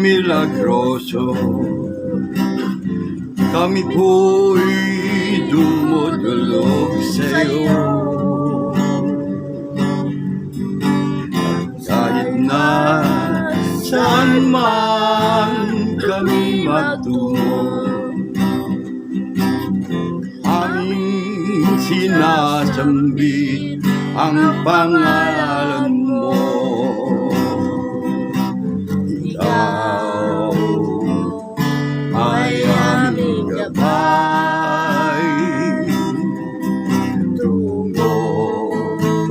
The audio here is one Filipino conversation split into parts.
milagroso, kami po'y dumudulog sa'yo. Kahit na saan man kami magtungo, aming sinasambit ang pangalan mo. Ikaw ay aming gabay tungo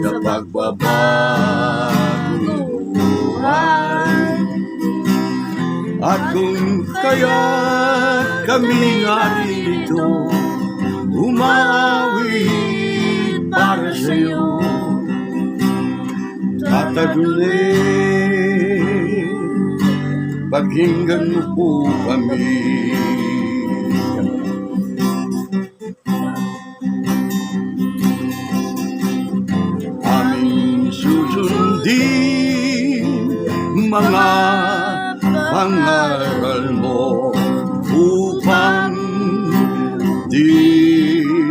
sa pagbabagong buhay. At kung kaya kami narito umawit para sa'yo, tatagulin, pakinggan mo po kami. Aming susundin mga pangaral mo upang di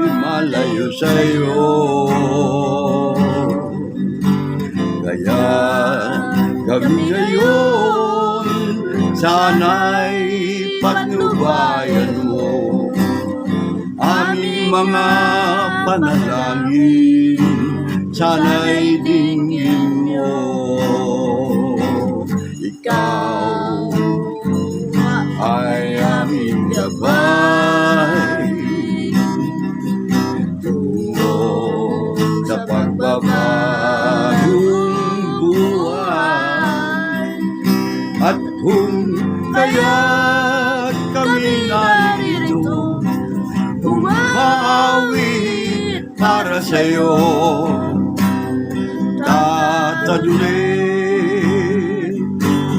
malayo sa'yo. Kaya gabi ngayon, sana'y patnubayan mo aming mga panalangin, sana'y dinggin mo. Ikaw ay aming gabay tungo sa pagbabagong buhay. At kung kaya kami narito umawit para sa'yo, tatadulin,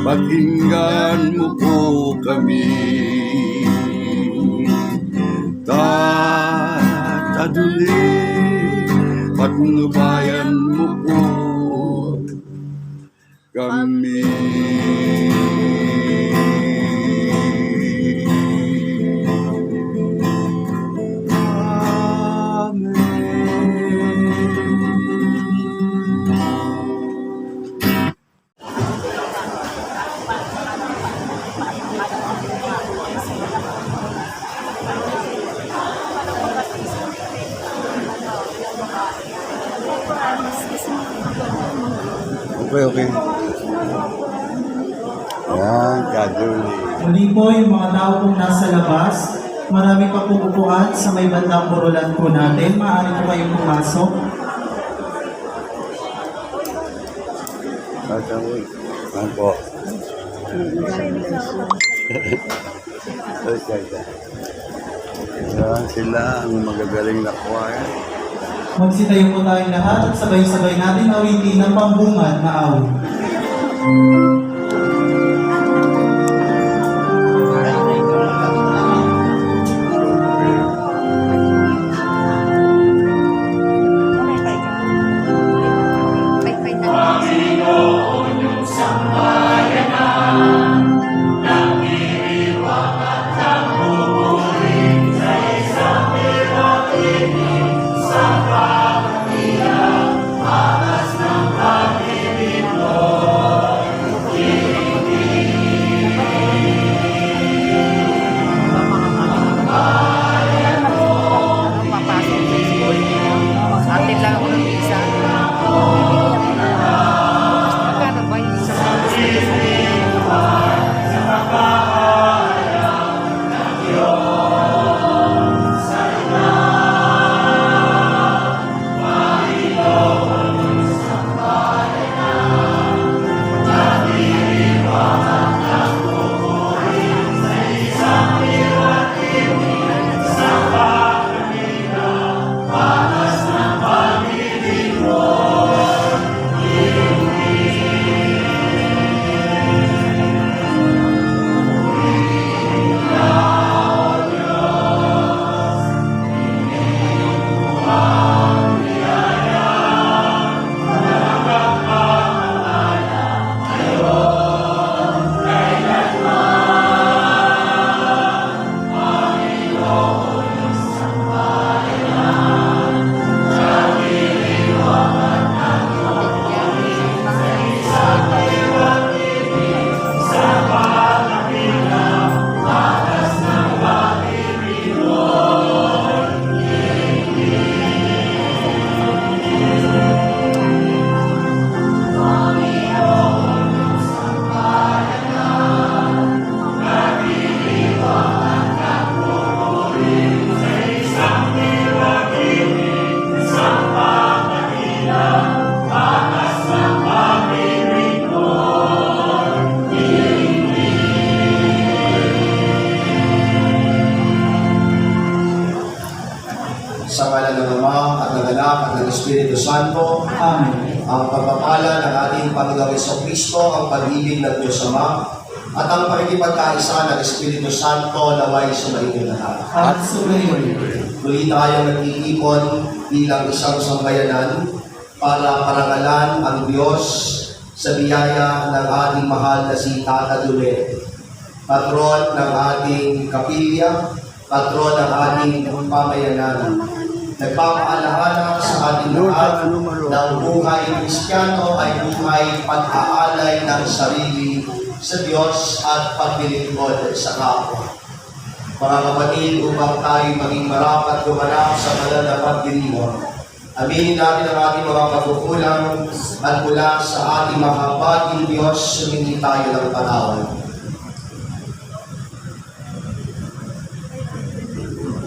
pakinggan mo po kami. Tatadulin, patnubayan mo po kami. Okay. Yan, kaduli. Muli po yung mga tao pong nasa labas, marami pa po upuan sa may bandang burulan po natin. Maaari po kayong pumasok. Kaduli. Yan po. Yan sila ang magagaling na choir. Magsitayo po tayong lahat at sabay-sabay natin awitin ng pambungad na awit. Espiritu Santo, Amen. ang pagpapala ng ating Panginoong Jesucristo, ang pag-ibig ng Diyos Ama, at ang pakikipagkaisa ng Espiritu Santo naway sumainyo lahat. At sumayon. Muli tayong nag-iipon bilang isang sambayanan para parangalan ang Diyos sa biyaya ng ating mahal na si Tata Dule, patron ng ating kapilya, patron ng ating pamayanan. Nagpapaalaala sa ating lahat ng buhay Kristiyano ay buhay pag-aalay ng sarili sa Diyos at paglilingkod sa kapwa. Mga kapatid, upang tayo maging marapat gumanap sa banal na pagdilimon, aminin natin ang ating mga pagkukulang at mula sa ating mahabaging Diyos, sumingi tayo ng panahon.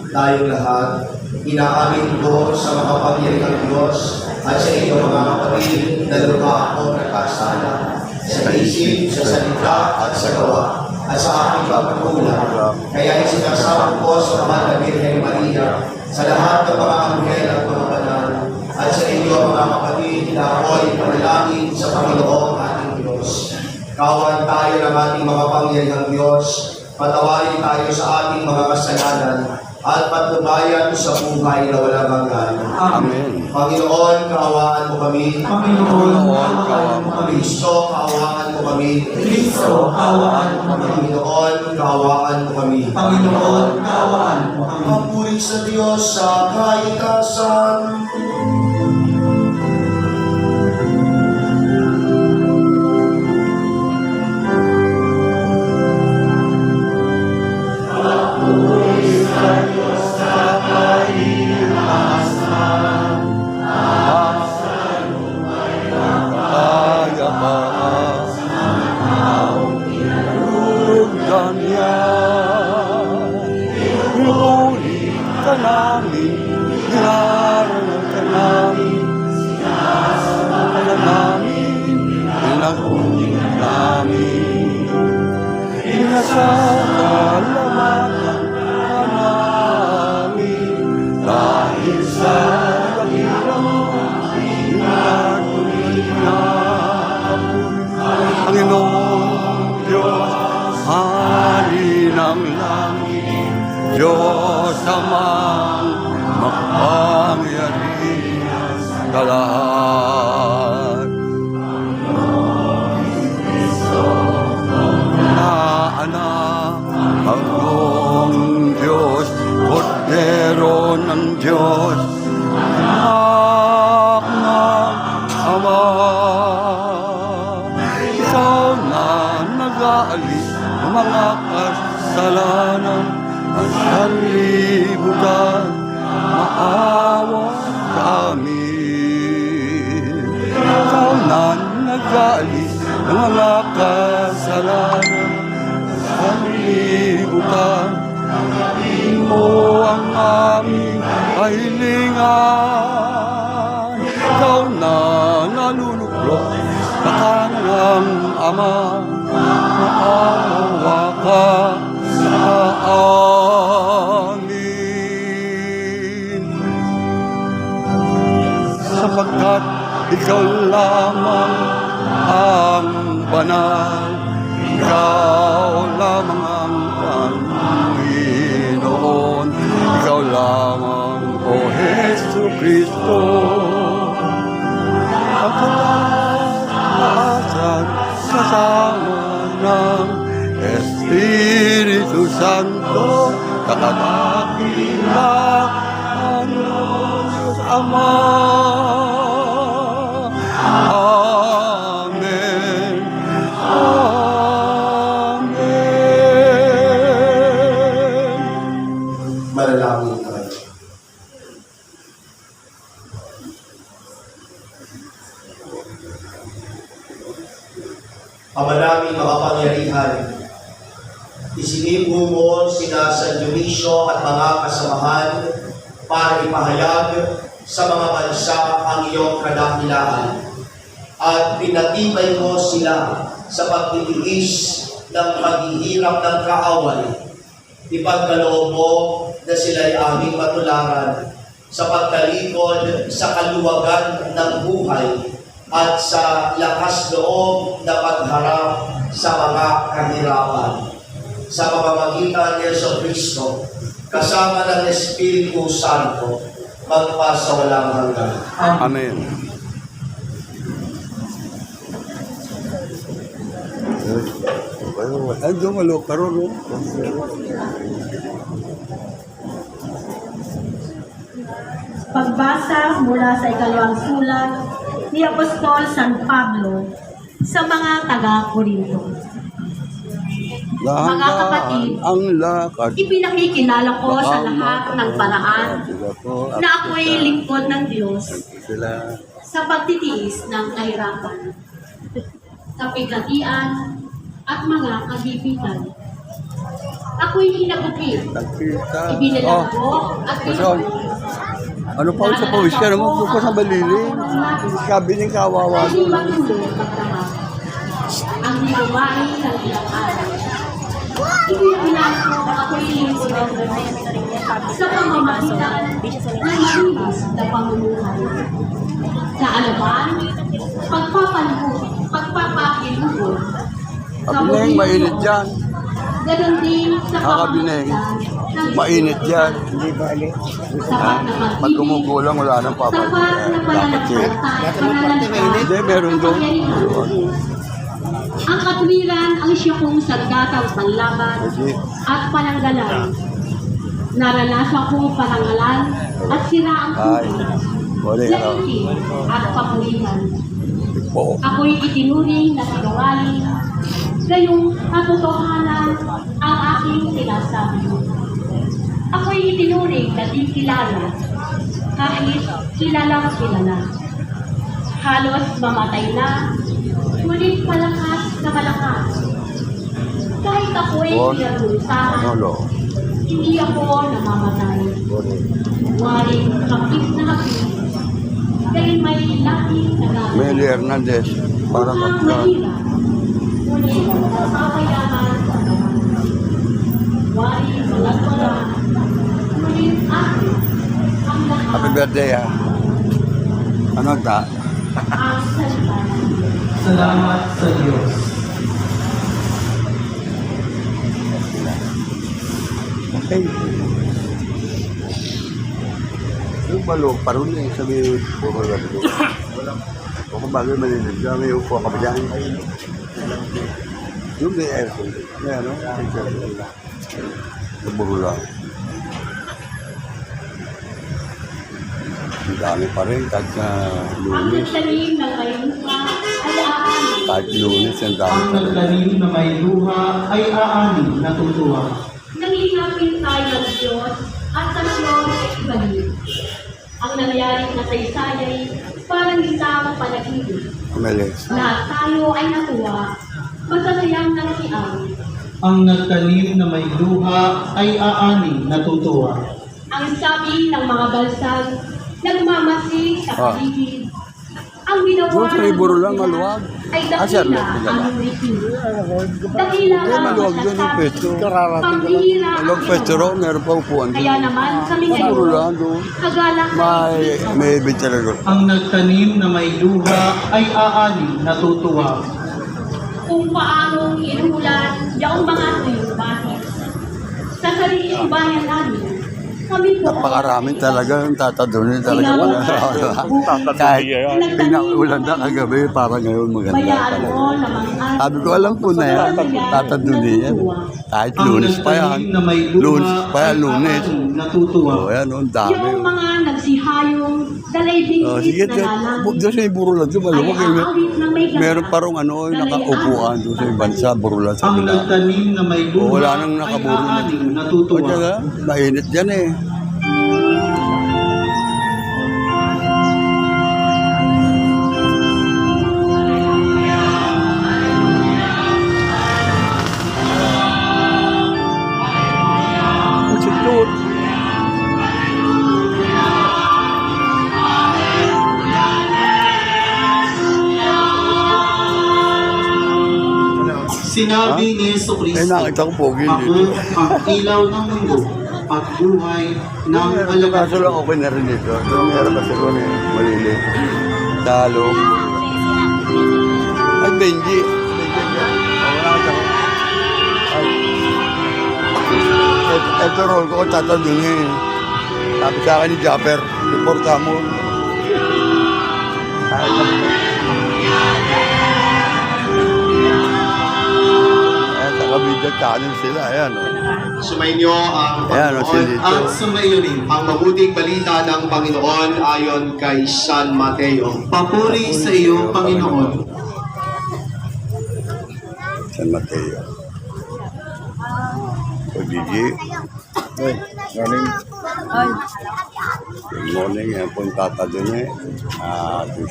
Tayong lahat, inaamin ko sa makapangyarihang Diyos at sa inyo mga kapatid na lupa ako nagkasala sa isip, sa salita at sa gawa at sa aking pagkukulang. Kaya isinasama ko sa mahal na Birhen Maria, sa lahat ng mga anghel at mga banal, at sa inyo mga kapatid na ako'y panalangin sa Panginoong ating Diyos. Kawan tayo ng ating mga pangyarihang Diyos, patawarin tayo sa ating mga kasalanan, at patnubayan sa buhay na walang hanggan. Amen. Panginoon, kaawaan mo kami. Panginoon, kaawaan mo kami. Kristo, kaawaan mo kami. Kristo, kaawaan mo kami. Panginoon, kaawaan mo kami. Panginoon, kaawaan mo kami. Papuri sa Diyos sa kaitasan. Panginoon Diyos, Hari ng langit, Diyos amang makapangyarihan sa lahat. Na anak, Panginoong Diyos, Kordero ng Diyos, anak ng Ama. Ikaw na nag-aalis ng mga kasalanan at sanlibutan, maawa sa amin. Ikaw na nag-aalis ng mga kasalanan at sanlibutan, mo ang aming kahilingan. Ikaw na naluluklok sa kanan ng Ama, maawa ka sa amin. Sapagkat ikaw lamang ang banal, ikaw lamang ang Panginoon, ikaw lamang, O Jesucristo, ang kataasan kasama ng Espiritu Santo, kakadakilaan ng Diyos Ama. Amen. Amen. Manalangin tayo. Ama namin makapangyarihan, isinipo mo sina San Dionisio at mga kasamahan para ipahayag sa mga bansa ang iyong kadakilaan, at pinatibay mo sila sa pagtitiis ng paghihirap ng kaaway. Ipagkaloob mo na sila'y aming matularan sa pagtalikod sa kaluwagan ng buhay at sa lakas loob na pagharap sa mga kahirapan. Sa pamamagitan ni Yesu Kristo, kasama ng Espiritu Santo, magpasawalang hanggan. Amen. Ay, dumalo, karoon. Pagbasa mula sa ikalawang sulat ni Apostol San Pablo sa mga taga-Korinto. Mga kapatid, ang lakad. ipinakikilala ko sa lahat ng paraan na ako'y lingkod ng Diyos Sila. sa pagtitiis ng kahirapan, kapigatian, at mga kagipitan. Ako'y hinagutin, Nagkita. ibinilang ko at Pasol. Ano pa sa pawis ka naman? Pupo sa balili. Sabi ng kawawa. Kasi matulog pagdamag ang niluwain ng ilang araw. Ipinag ko ako'y lingkod ng Diyos sa pamamagitan ng mahilis na pamumuhay. Sa alaman, pagpapakilugod, Kabineng, mainit dyan. ganon din sa Kabineng, mainit dyan. Hindi bali. sapat na Pag pag-ibig, kumukulang, wala nang sapat papal. na pananampalataya, Hindi, meron doon. ang katwiran ang siya kong sagdatang panlaban Kasi, at pananggalan. Naranasan kong parangalan at siraan ay, wala ka. lalaki at papulitan. Po. Ako'y itinuring na kagawain, gayong katotohanan ang aking sinasabi. Ako'y itinuring na di kilala, kahit kilalang kilala. Halos mamatay na, ngunit malakas na malakas. Kahit ako'y Ano, pinarusahan, lo? hindi ako namamatay. Waring hapis na hapis, dahil may laking nagagawa. Meli Hernandez, para Mukhang kaplan. mahirap, ngunit napapayaman sa Diyos. Waring malagwala, ngunit akin ang lahat Happy birthday, ah. Ano ta? ang salita ng Diyos. Salamat sa Diyos. Okay. Yung balo, parang yung sabi, puro lang ito. Kung bagay malilig dyan, may upo ka ba dyan? Yung may aircon. May ano? Naburo lang. Ang dami pa rin, kahit na Ang lunes. nagtalim ng kayupa ay aamin. Kahit lunes, ang dami Ang pa rin. nagtanim na may luha ay aani natutuwa. Nanghihapin tayo ng Diyos at sa Diyos ay ibalik. Ang nangyaring nasaysay ay parang isang panaginip. Umalis. Lahat tayo ay natuwa, masasayang nakikiaw. Ang nagtanim na may luha ay aani natutuwa. Ang sabi ng mga balsag, nagmamasi sa paligid. Ang ginawa Doon sa iburo lang, Diyos maluwag. ay Sir, dakila dakila ang ba? lumiti. Dakila Eh, ang maluwag doon yung masasabi. pesto. Pambihira ang Maluwag pesto ginawa. ro, meron pa upuan Kaya doon. naman kami Puro ngayon, lang doon. kagalak May bitalago. Ang nagtanim na may luha ay aani natutuwa. kung paanong inulan yung mga tuyong bahay. Sa sariling bayan namin, kami po Napakarami talaga yung tatadunin talaga pala. Kahit pinaulan na kagabi, parang ngayon maganda bayaan talaga. mo na mga Sabi ko, alam ko na yan, tatadunin yan. Kahit Ang lunes pa yan. nagtanim na may luha Lunes pa yan, ay lunes. aani natutuwa. O yan, ang dami. yung mga nagsihayong dalaybing Oh, sige, na lalang. doon sa iburo lang doon, maluwag. Ay aawit ng may ganda. Meron parang ano, nakaupuan doon sa bansa, burulan sa Ang bila. nagtanim na may O, luha wala nang ay nakaburo na aani dito. O, natutuwa. diyan, mainit dyan eh. Magsitut. Sinabi ni Yesu Eh, Kristo, nakita ko pogi ako dito. ang ilaw ng mundo. pagbuhay ng alagad Kaso lang okay na rin dito. Meron kasi ko na malili. Talo. Ay, Benji. Ito roll ko, tatadungin. Sabi sa akin ni Japper, reporta mo. Saka-video channel sila, ayan. Sumainyo ang Ayan, si Panginoon. Lito. at sumayo rin. Ang mabuting balita ng Panginoon ayon kay San Mateo. Papuri sa iyo, Panginoon. San Mateo. O Gigi. Hey, morning. Good morning. Yan po yung tata dun eh.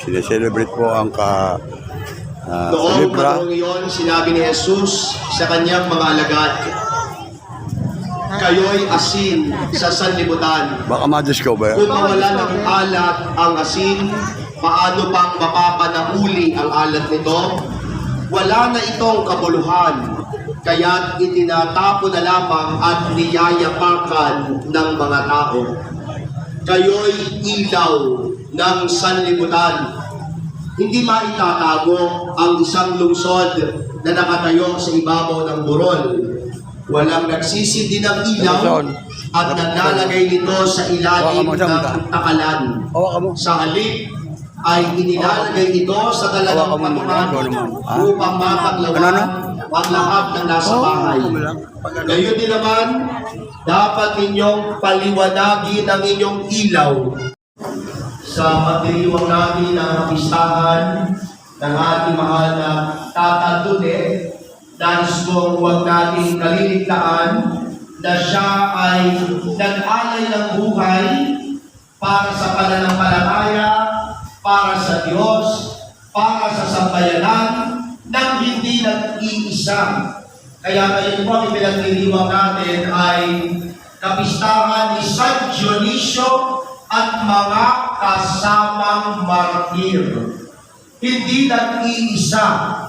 Sineselebrate po ang Noong Libra. panahon iyon, sinabi ni Jesus sa kanyang mga alagad, kayo'y asin sa sanlibutan. Baka ma-discover. Kung mawala ng alat ang asin, paano pang mapapanahuli ang alat nito? Wala na itong kabuluhan, kaya't itinatapo na lamang at niyayapakan ng mga tao. Kayo'y ilaw ng sanlibutan. Hindi maitatago ang isang lungsod na nakatayo sa ibabaw ng burol. Walang nagsisindi ng ilaw at naglalagay nito sa ilalim ng takalan. Sa halip ay inilalagay ito sa talagang patungan upang mapaglawan ang lahat ng nasa bahay. Gayon din naman, dapat ninyong paliwanagin ang inyong ilaw sa magdiriwang natin ang pistahan ng ating mahal na Tata Dune. Nais kong huwag natin kaliligtaan na siya ay nag-alay ng buhay para sa pananampalataya, para sa Diyos, para sa sambayanan, nang hindi nag-iisa. Kaya ngayon po ang ipinagdiriwang natin ay kapistahan ni San Dionisio at mga kasamang martir. Hindi nag-iisa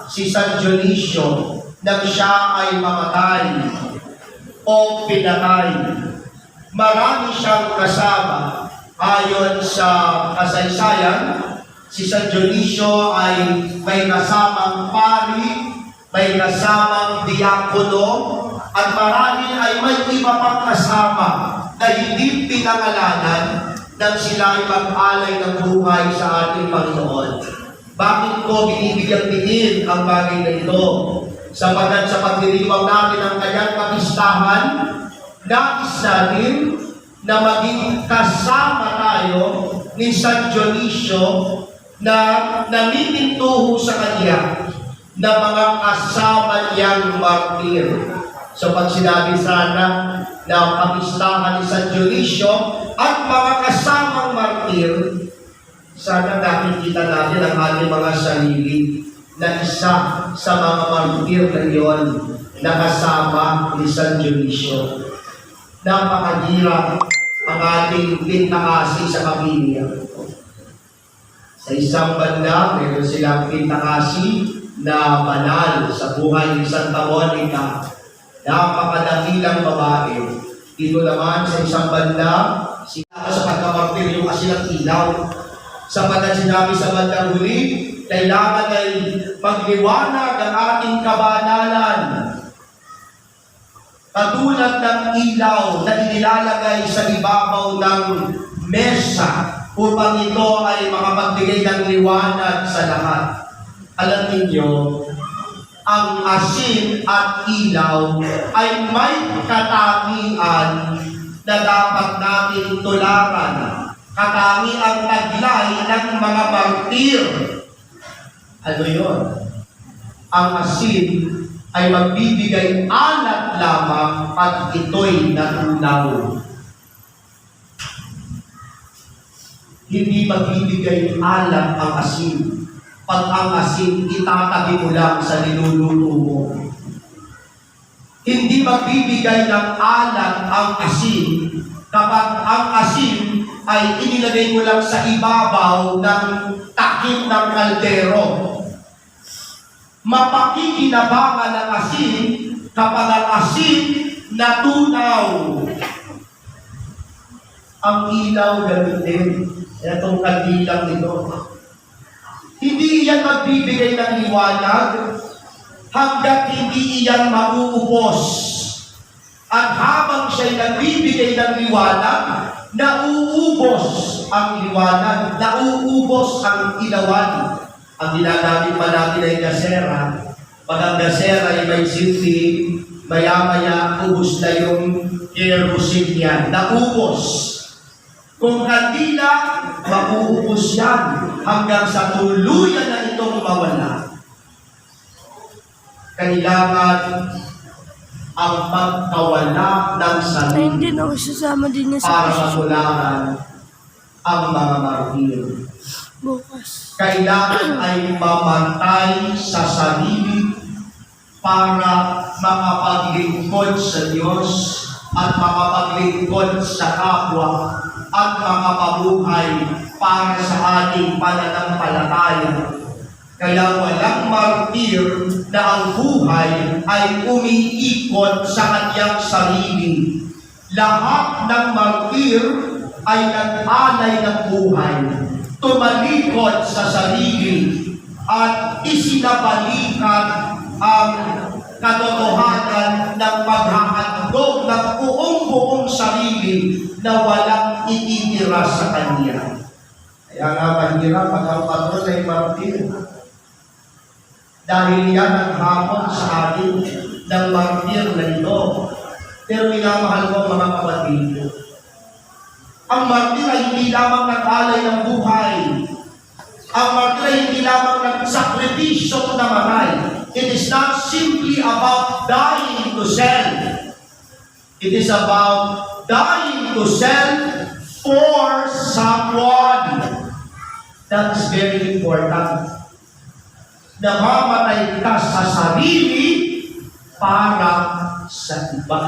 si San Dionisio nang siya ay mamatay o pinatay. Marami siyang kasama. Ayon sa kasaysayan, si San Dionisio ay may kasamang pari, may kasamang diakono, at marami ay may iba pang kasama na hindi pinangalanan nang sila ay mag-alay ng buhay sa ating Panginoon. Bakit ko binibigyang diin ang bagay na ito? Sapagkat sa pagdiriwang natin ang kanyang kapistahan, nais natin na maging kasama tayo ni San Dionisio na namimintuho sa kanya na mga kasama niyang martir. So pag sinabi sana na ang kapistahan ni San Dionisio at mga kasamang martir, sana nakikita natin ang ating mga sarili na isa sa mga martir na iyon na kasama ni San Dionisio. Napakahirap ang ating pintakasi sa pamilya. Sa isang banda, meron silang pintakasi na banal sa buhay ni Santa Monica. Napakadakilang babae. Dito naman sa isang banda, sila sa pagkamartir yung asilang ilaw. Sapagkat sinabi sa bandang huli, kailangan ay magliwanag ang ating kabanalan. Katulad ng ilaw na inilalagay sa ibabaw ng mesa upang ito ay makapagbigay ng liwanag sa lahat. Alam ninyo, ang asin at ilaw ay may katangian na dapat natin tularan. Katangiang taglay ng mga martir. Ano yun? Ang asin ay magbibigay alat lamang at ito'y natunaw. Hindi magbibigay alat ang asin. Pag ang asin, itatabi mo lang sa niluluto mo. Hindi magbibigay ng alat ang asin kapag ang asin ay inilagay mo lang sa ibabaw ng takip ng kaldero. Mapakikinabangan ng asin kapag ang asin natunaw. Ang ilaw ganun din. Itong kandilang ito. Hindi iyan magbibigay ng liwanag hanggat hindi iyan mauubos. At habang siya'y nagbibigay ng liwanag, nauubos ang liwanag, nauubos ang ilawan. Ang ginagamit pa natin ay gasera. Pag ang gasera ay may silbi, maya-maya ubos na yung kerosene niyan. Naubos. Kung kandila, mauubos yan hanggang sa tuluyan na itong mawala. Kailangan ang pagkawala ng sarili Hindi na ako sasama din niya sa para matularan ang mga martir. bukas. Kailangan ay mamatay sa sarili para makapaglingkod sa Diyos at makapaglingkod sa kapwa at makapabuhay para sa ating pananampalataya. Kaya walang martir na ang buhay ay umiikot sa kanyang sarili. Lahat ng martir ay nag-alay ng buhay, tumalikod sa sarili, at isinabalikan ang katotohanan ng paghahandog ng buong sarili na walang ititira sa kanya. Kaya nga mahirap pag ang patron ay martir. Dahil yan ang hamon sa atin ng martir na ito. Pero minamahal ko mga kapatid, ang martir ay hindi lamang nag-alay ng buhay. Ang martir ay hindi lamang nagsakripisyo na matay. It is not simply about dying to self. It is about dying to self for someone. That is very important. Namamatay ka sa sarili para sa iba.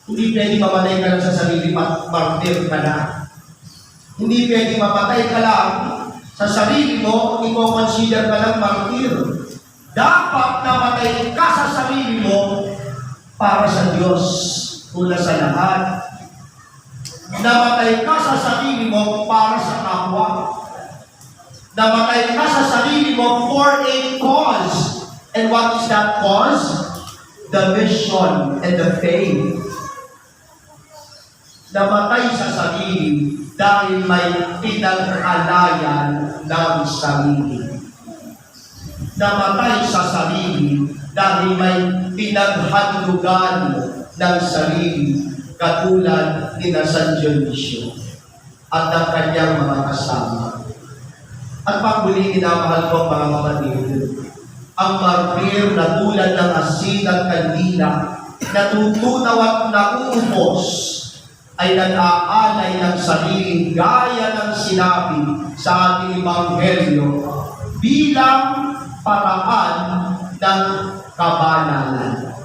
Hindi pwede mamatay ka lang sa sarili, martir ka na. Hindi pwede mamatay ka lang sa sarili mo, i-consider ka lang martir. Dapat namatay ka sa sarili mo para sa Diyos. Una sa lahat. Namatay ka sa sarili mo para sa kapwa. Namatay ka sa sarili mo for a cause. And what is that cause? The mission and the faith. Namatay sa sarili dahil may pinag-alayan ng sarili. Namatay sa sarili dahil may pinaghandlugan ng sarili, katulad ni San Dionisio at ng kanyang mga kasama. At pagmuli, minamahal ko mga kapatid, ang martir na tulad ng asin at kandila, natutunaw at nauubos, ay nag-aalay ng sarili gaya ng sinabi sa ating Ebanghelyo bilang paraan ng kabanalan.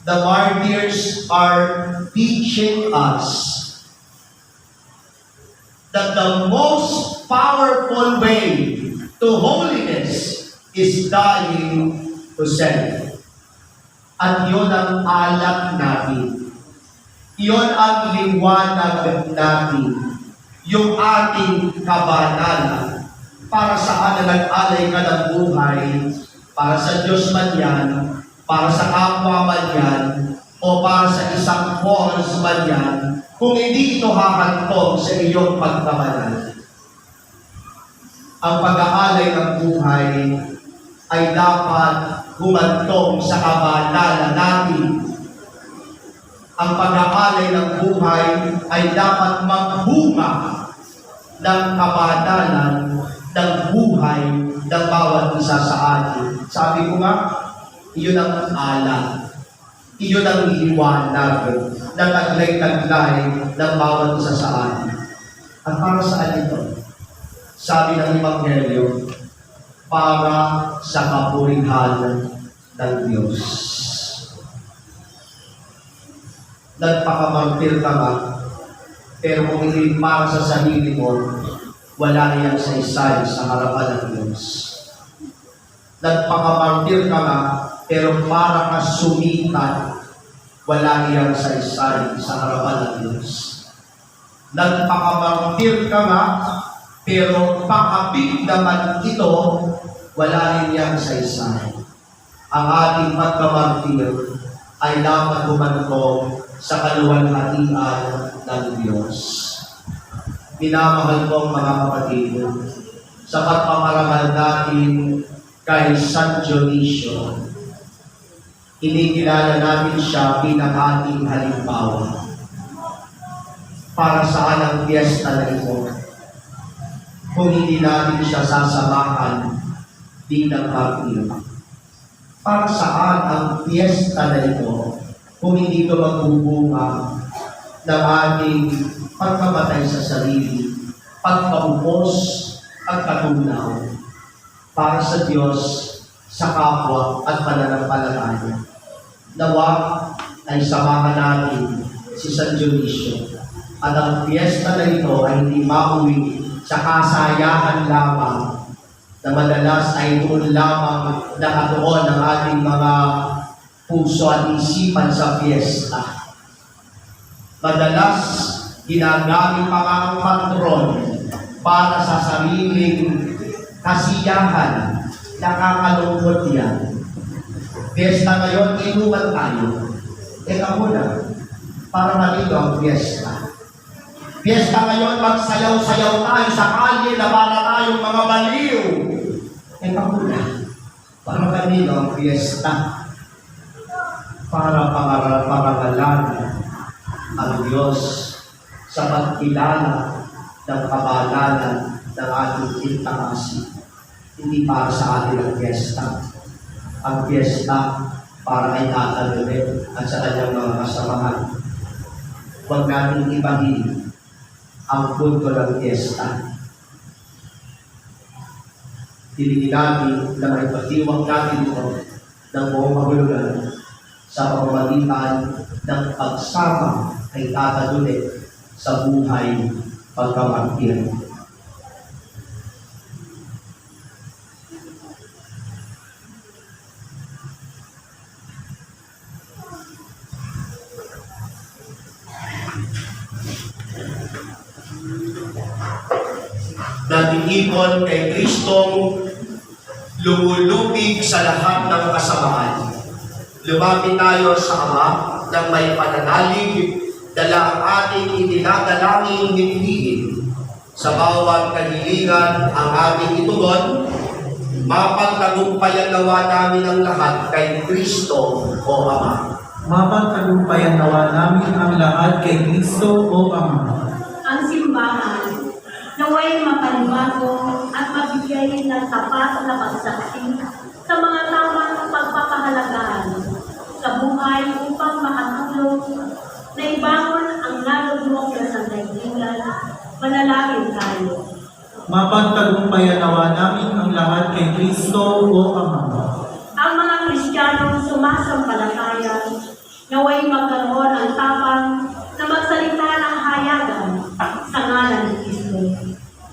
The martyrs are teaching us that the most powerful way to holiness is dying to self. At yun ang alak natin. Yun ang liwanag natin. Yung ating kabanalan. Para saan na nag-alay ka ng buhay, para sa Diyos man yan, para sa kapwa man yan, o para sa isang cause man yan, kung hindi ito hahantong sa iyong pagkabanal. Ang pag-aalay ng buhay ay dapat humantong sa kabanalan natin. Ang pag-aalay ng buhay ay dapat magbunga ng kabanalan ng buhay ng bawat isa sa atin. Sabi ko nga, iyon ang alam. Iyon ang liwanag na taglay-taglay ng bawat isa sa atin. At para saan ito? Sabi ng Ebanghelyo, para sa kapurihan ng Diyos. Nagpakamartir ka nga, pero kung hindi para sa sarili mo, wala niyang saysay sa harapan ng Diyos. Nagpakamartir ka nga, pero para ka sumikat wala iyang saysay sa harapan ng Diyos. Nagpakamartir ka nga, pero pakapig naman ito, wala rin iyang saysay. Ang ating pagkamartir ay dapat humantong sa kaluwalhatian ng Diyos. Minamahal kong mga kapatid, sa pagpaparamal natin kay San Dionisio, inikilala natin siya bilang ating halimbawa. Para saan ang piyesta na ito? Kung hindi natin siya sasamahan bilang martir. Para saan ang piyesta na ito? Kung hindi ito magbubunga ng ating pagkamatay sa sarili, pagpaupos at katunaw para sa Diyos, sa kapwa at pananampalataya. Nawa ay samahan natin si San Dionisio at ang piyesta na ito ay hindi mauwi sa kasayahan lamang na madalas ay doon lamang nakatuon ang ating mga puso at isipan sa piyesta. Madalas ginagamit pa ang patron para sa sariling kasiyahan. Nakakalungkot yan. Piyesta ngayon, inuman tayo. Teka muna, para malito ang piyesta. Piyesta ngayon, magsayaw-sayaw tayo sa kalye na para tayong mga baliw. Teka muna, para malito ang piyesta. Para parangalan ang Diyos sa pagkilala ng kabanalan ng ating intangasi. Hindi para sa atin ang piyesta. Ang piyesta para kay Tata Dulet at sa kanyang mga kasamahan. Huwag natin ibahin ang punto ng piyesta. Hilingin natin na may patiwag natin ito ng buong magulugan sa pamamagitan ng pagsama kay Tata Dulet sa buhay pagkamartir. Natiipon kay Kristong lumulubig sa lahat ng kasamaan. Lumapit tayo sa Ama ng may pananalig, dala ang ating itinadalangin nitliin. Sa bawat kahilingan ang ating itugon, mapagtagumpayan nawa namin ang lahat kay Kristo o Ama. Mapagtagumpayan nawa namin ang lahat kay Kristo o Ama. Ang simbahan, naway mapanibago at mabigay ng tapat na pagsaksi sa mga tamang pagpapahalagahan sa buhay upang makatulong na ibangon ang nalulunok na sandaigdigan. Manalangin tayo. Mapagtagumpayan nawa namin ang lahat kay Kristo o Ama. Ang mga Kristiyanong sumasampalataya, naway magkaroon ng tapang na magsalita ng hayagan sa ngalan ni Kristo.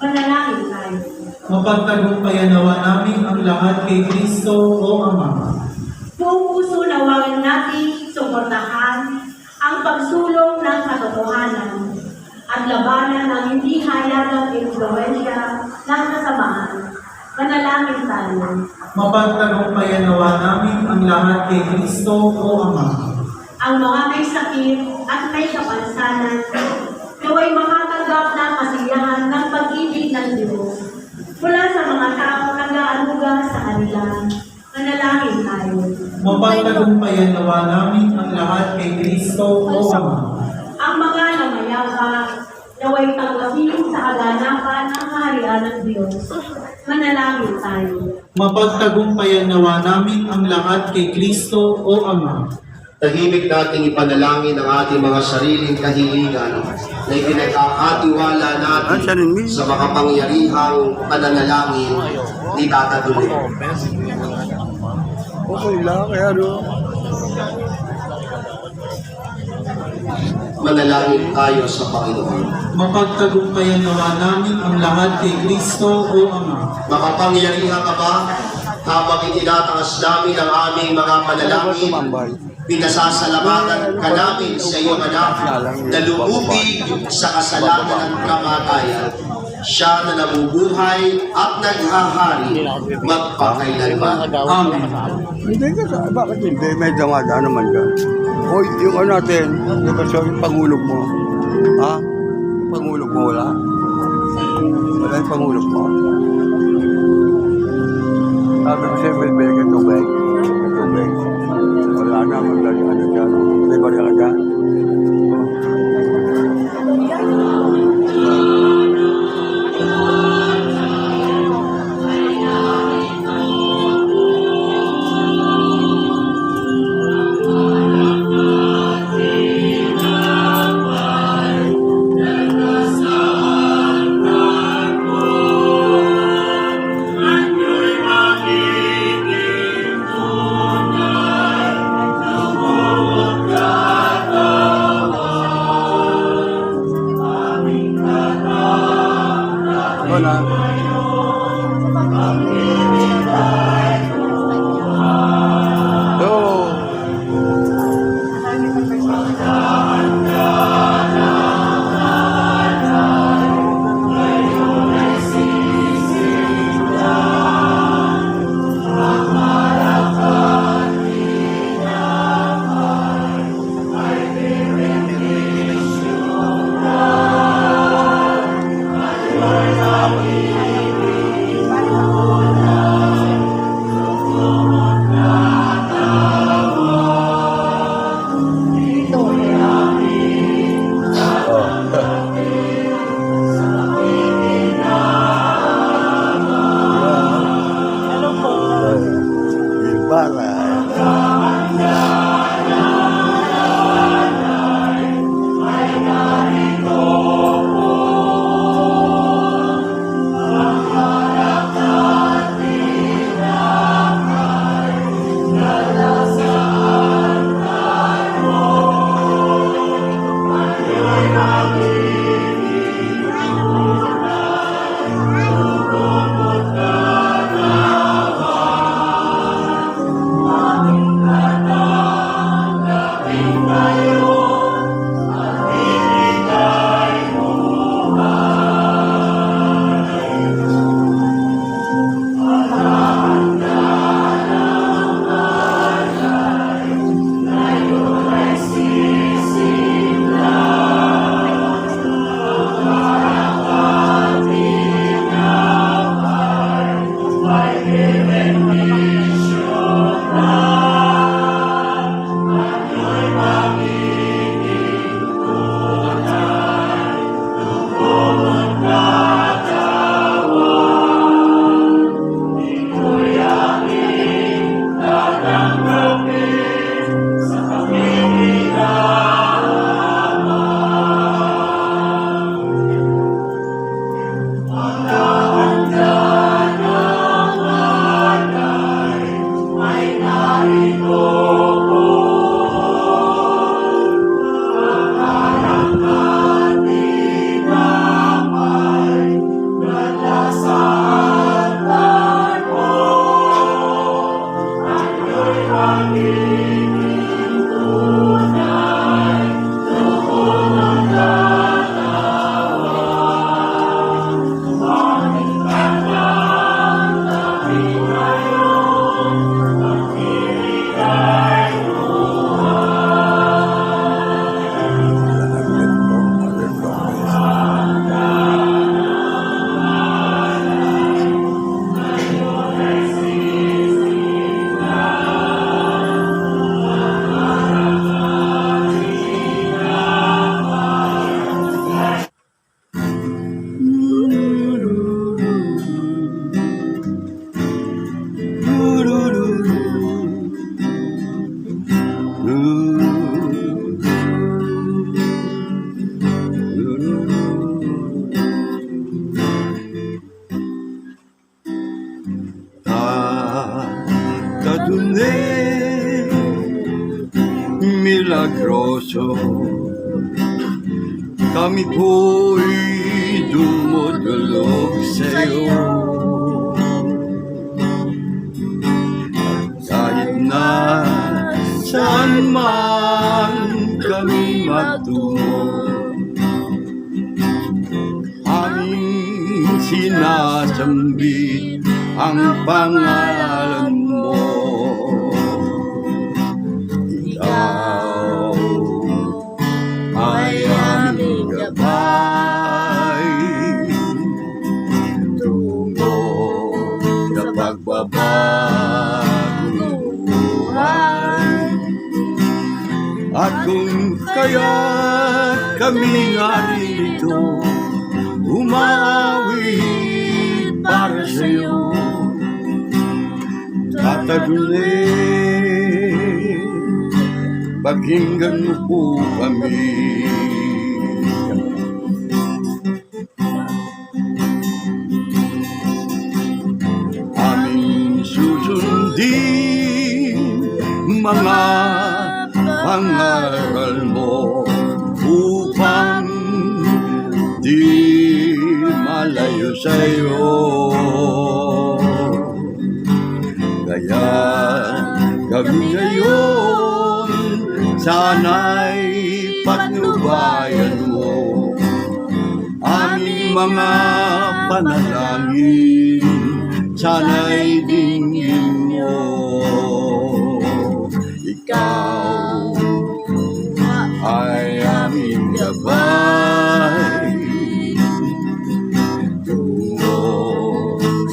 Manalangin tayo. Mapagtagumpayan nawa namin ang lahat kay Kristo o Ama. Buong puso nawagan natin suportahan ang pagsulong ng katotohanan at labanan ang hindi hayagang impluwensya ng kasamaan. Manalangin tayo. Mapagtagumpayan nawa namin ang lahat kay Kristo o Ama. Ang mga may sakit at may kapansanan, naway makatanggap ng kasiyahan ng pag-ibig ng Diyos mula sa mga taong nag-aaruga sa kanila. Manalangin tayo. Mapagtagumpayan nawa namin ang lahat kay Kristo o Ama. Ang mga namayapa, naway tanggapin sa kaganapan ng kaharian ng Diyos. Manalangin tayo. Mapagtagumpayan nawa namin ang lahat kay Kristo o Ama. Tahimik nating ipanalangin ang ating mga sariling kahilingan na ipinagkakatiwala natin sa makapangyarihang pananalangin ni Tata Dulet. Okay lang, kaya ano. Manalangin tayo sa Panginoon. Mapagtagumpayan nawa namin ang lahat kay Kristo o Ama. Makapangyarihan ka ba? habang itinataas namin ang aming mga panalangin, pinasasalamatan ka namin sa iyong anak na lumubig sa kasalanan at kamatayan. Siya na nabubuhay at naghahari magpakailanman. Amen. Hindi ka, bakit hindi? May damadaan naman ka. O, yung ano natin, yung kasi yung pangulog mo. Ha? Yung pangulog mo, wala? Wala yung pangulog mo? Sabi ko sa'yo, may ka tubig. Tubig. Wala na, magdali ka na dyan. May bari ka dyan. Wala. Adonai, milagroso, kami po'y dumudulog sa'yo. na saan man kami magtungo. Aming sinasambit ang pangalan mo. Ikaw ay aming gabay tungo sa pagbabagong buhay. At kung kaya kami narito, umawit para sa'yo, tatagulin, pakinggan mo po kami. Aming susundin mga pangaral mo upang di malayo sa'yo. Kaya kami ngayon sana'y patnubayan mo aming mga panalangin, sana'y dinggin mo. Ikaw ay aming gabay tungo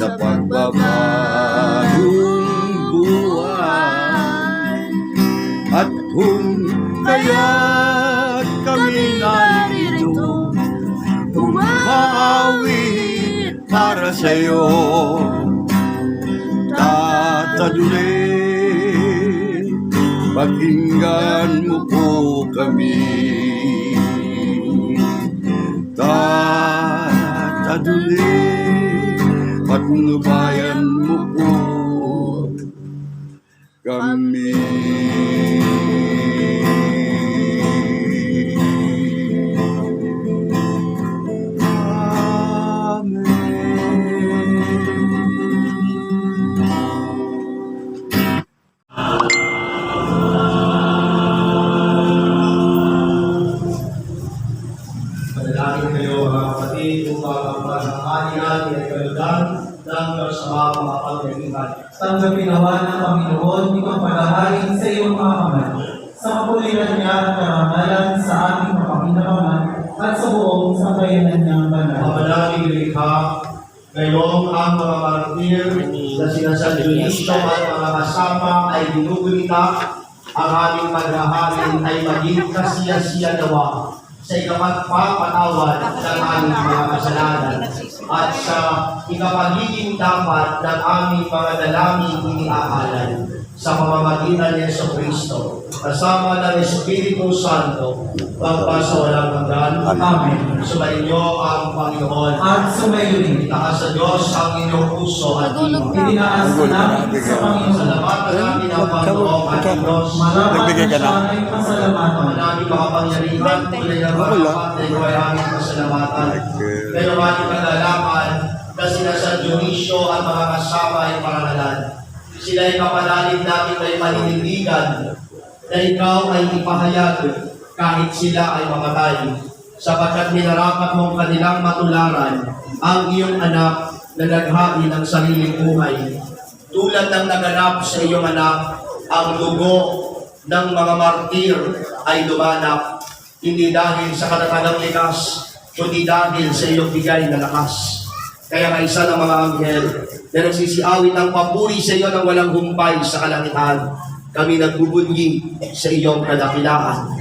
sa pagbabagong buhay. At kung kaya kami narito, umawit para sa'yo, tatadulin, pakinggan mo po kami. Tatadulin, patnubayan mo po kami. Panalangin kayo mga kapatid upang ang panahanian ay kalugan ng Diyos sa mga makapaglihan. Tanggapin nawa ng Panginoon itong paghahalin sa iyong mga kamay, sa kapuliran niya at karangalan sa ating mapakinabangan at sa buong sambayanan niyang banal. Mamalangin likha, ngayong ang mga martir na sinasadyonisyo at mga kasama ay binubulita, ang aming paghahalin ay maging kasiyasiya nawa sa ikapagpapatawad ng aming mga kasalanan at sa ikapagiging dapat ng aming mga dalangin iniaalay sa pamamagitan ni Jesucristo kasama ng Espiritu Santo pagpasawalang hanggan. Amen. Sumainyo ang Panginoon. At sumayo din. Itaas sa Diyos ang inyong puso at Nagulog tingin. Itinaas namin sa Panginoon. Salamatan namin ang Panginoon at Diyos. Marapat Nagbigay ka na? siya ay pasalamatan. Manaming makapangyarihan, kulay ng marapat na ikaw ay aming pasalamatan. Pero aming kagalakan na sila sa Dionisio at mga kasama ay parangalan. Sila ay kapanalig namin may maninindigan na ikaw ay ipahayag kahit sila ay mamatay. Sapagkat minarapat mong kanilang matularan ang iyong anak na naghati ng sariling buhay. Tulad ng naganap sa iyong anak, ang dugo ng mga martir ay dumanap, hindi dahil sa katatagang likas, kundi dahil sa iyong bigay na lakas. Kaya kaisa ng mga anghel na nagsisiawit ng papuri sa iyo ng walang humpay sa kalangitan, kami nagbubunyi sa iyong kadakilaan.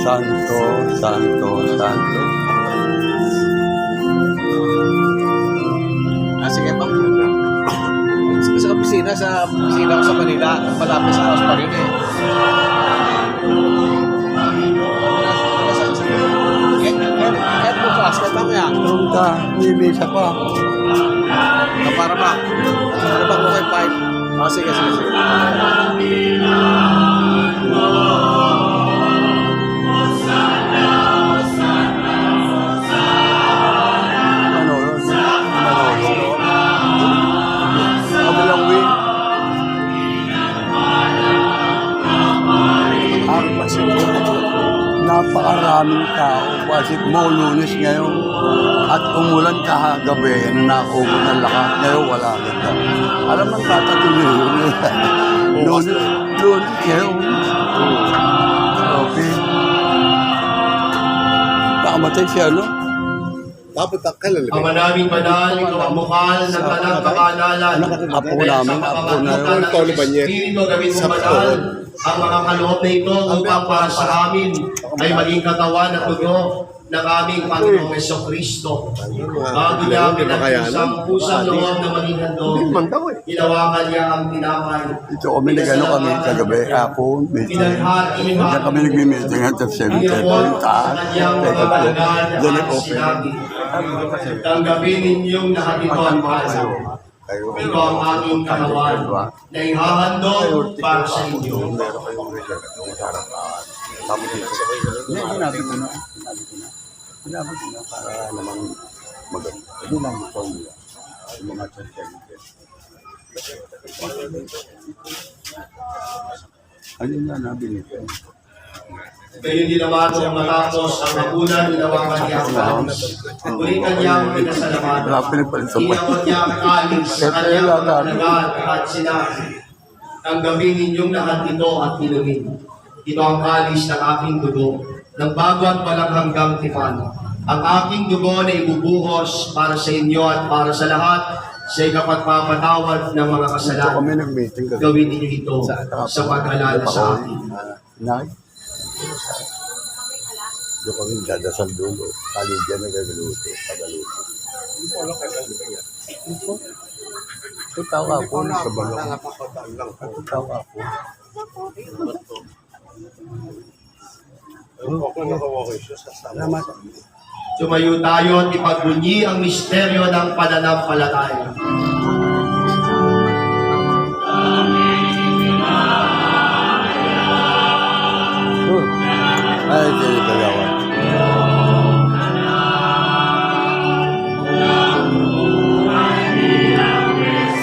Santo, Santo, Santo. Sige pa. Sa opisina ko sa Manila, malapit sa house pa rin eh. Kahit mo fast, kahit mamaya. Meron ka, may visa pa. Para ba? Ano ba ko kay 5? Oh, sige. Ano, kabilang wing. napakaraming tao. Kasi mo, Lunes ngayon. At umulan kahagabi, nakaubo ng lahat. Ngayon wala kita. Alam mo, tatatuloy yun. Lunes ngayon. Okay. Nakamatay siya, no? Dapat ang kalala. Ama naming banal, ikaw ang bukal ng tanang kapanalan. Apo namin, apo na yun. Paulo Banyer. Espiritu, gawin mo banal ang mga kaloob na ito upang para sa amin ay maging katawan at dugo ng aming Panginoong Jesucristo. Bago niya pinag-usang pusang loob na maging handog, ginawakan niya ang tinapay. Ito kami nag-ano kami kagabi, hapon, meeting. Kaya kami nag-meeting at 7:30. Taas. Then nag-open. Tanggapin ninyong lahat ito ang kaso. Ito ang aking katawan na ihahandog para sa inyo. Sinabi ko na. Sinabi ko na para namang maganda. Hindi lang ito nila. Yung mga church-church. Ayun na, nabili ko. Kayo din naman ang matapos ang hapunan, ginawakan niya ang kalis. Muli kanyang pinasalamatan. Inawag niya ang kalis sa kanyang pagkanagal at sinabi, tanggapin ninyong lahat ito at inumin. Ito ang kalis ng aking dugo, ng bago at walang hanggang tipan. Ang aking dugo na ibubuhos para sa inyo at para sa lahat sa ikapagpapatawad ng mga kasalanan. Kami nag-meeting kagabi. Gawin ninyo ito sa pag-alala sa akin. Nay? Doon kami dadasal dulo. Kaligyan na gagaluto. Pagaluto. Tutaw ako sa balong. Tutaw ako. Salamat. Tumayo tayo at ipagbunyi ang misteryo ng pananampalataya. Ay, hindi kagawa.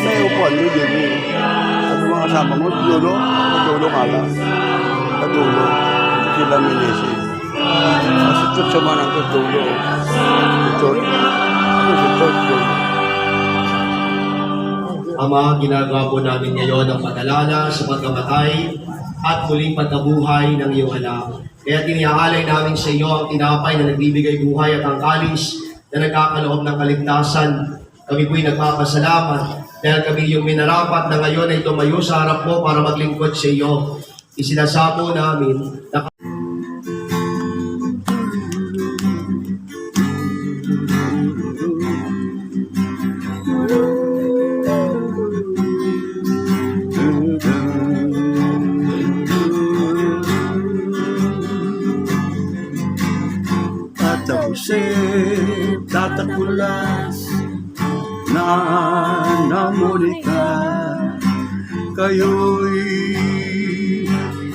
May upuan mo din eh. At mga kasama mo, dulo, nga lang. Dulo. Sila minisi. Kasi ito sa manang dulo. Ito. Dulo. Ama, ginagawa po namin ngayon ang pag-alala sa pagkamatay at muling pagkabuhay ng iyong anak. Kaya tiniaalay namin sa iyo ang tinapay na nagbibigay buhay at ang kalis na nagkakaloob ng kaligtasan. Kami po'y nagpapasalamat dahil kami yung minarapat na ngayon ay tumayo sa harap mo para maglingkod sa iyo. Isinasamo namin na tatakulas na namulika kayo'y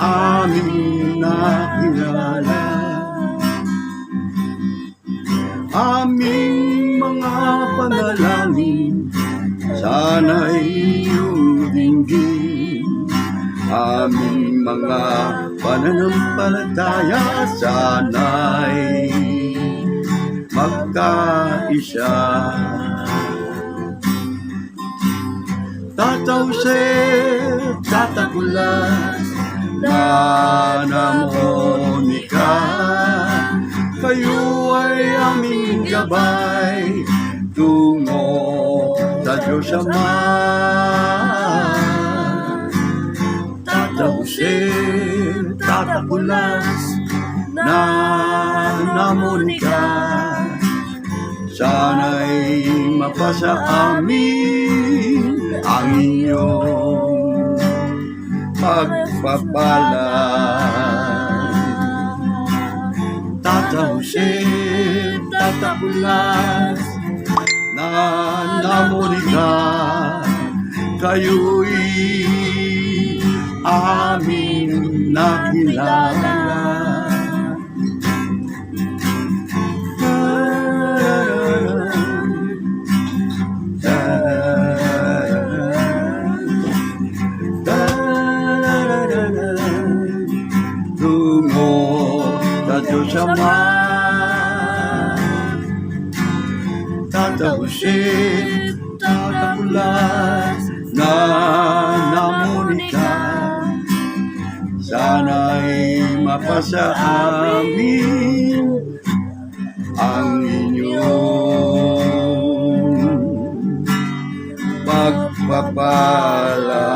aming nakilala aming mga panalangin sana'y iyong dinggin aming mga pananampalataya sana'y magkaisa. Tataw sa tatakulas na namonika, kayo ay aming gabay tungo sa Diyos Ama. Tataw sa tatakulas na namonika, sana'y mapasa amin ang inyong pagpapala. Tatahusip, tatapulas na namunika, kayo'y aming nakilala. masama. Tatapusin, tatapulan na namunita. Sana'y mapasa amin ang inyong pagpapala.